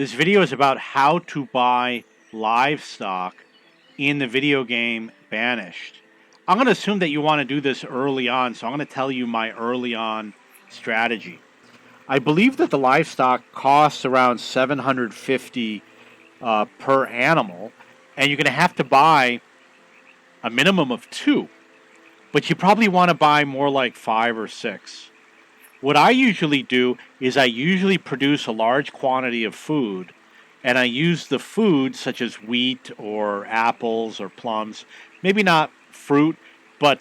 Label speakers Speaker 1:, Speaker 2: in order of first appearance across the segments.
Speaker 1: This video is about how to buy livestock in the video game Banished. I'm going to assume that you want to do this early on, so I'm going to tell you my early on strategy. I believe that the livestock costs around 750 per animal, and you're going to have to buy a minimum of 2, but you probably want to buy more like 5 or 6. What I usually do is I usually produce a large quantity of food, and I use the food such as wheat or apples or plums, maybe not fruit, but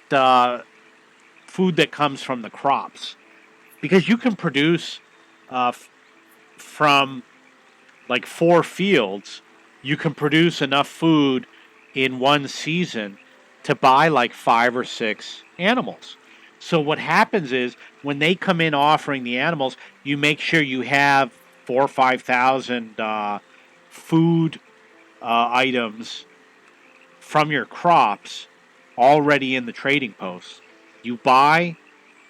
Speaker 1: food that comes from the crops. Because you can produce from like 4 fields, you can produce enough food in one season to buy like 5 or 6 animals. So what happens is when they come in offering the animals, you make sure you have 4 or 5,000 food items from your crops already in the trading post. You buy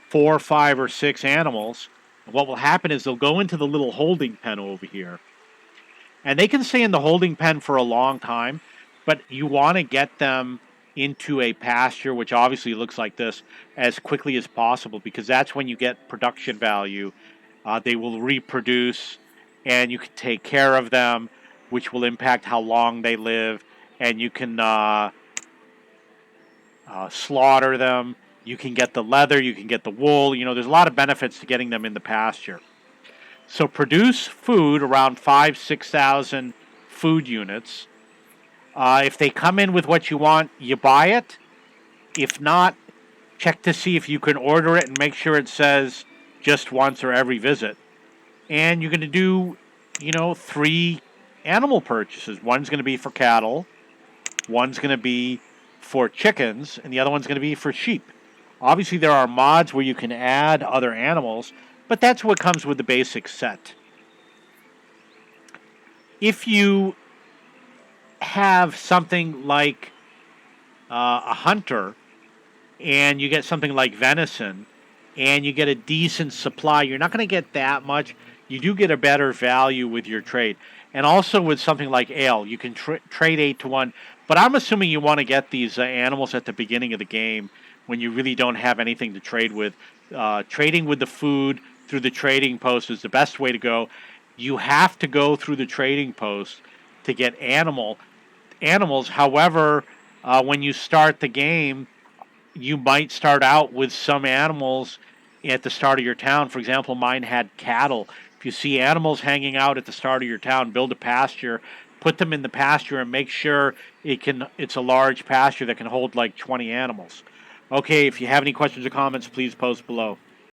Speaker 1: 4, 5, or 6 animals. And what will happen is they'll go into the little holding pen over here, and they can stay in the holding pen for a long time, but you want to get them into a pasture, which obviously looks like this, as quickly as possible, because that's when you get production value. They will reproduce, and you can take care of them, which will impact how long they live, and you can slaughter them. You can get the leather, you can get the wool. There's a lot of benefits to getting them in the pasture. So produce food around 6,000 food units. If they come in with what you want, you buy it. If not, check to see if you can order it and make sure it says just once or every visit. And you're going to do, 3 animal purchases. One's going to be for cattle, one's going to be for chickens, and the other one's going to be for sheep. Obviously, there are mods where you can add other animals, but that's what comes with the basic set. If you have something like a hunter, and you get something like venison, and you get a decent supply, you're not going to get that much. You do get a better value with your trade. And also with something like ale, you can trade 8 to 1. But I'm assuming you want to get these animals at the beginning of the game when you really don't have anything to trade with. Trading with the food through the trading post is the best way to go. You have to go through the trading post to get animals. However, when you start the game, you might start out with some animals at the start of your town. For example, mine had cattle. If you see animals hanging out at the start of your town, build a pasture, put them in the pasture, and make sure it's a large pasture that can hold like 20 animals. Okay, if you have any questions or comments, please post below.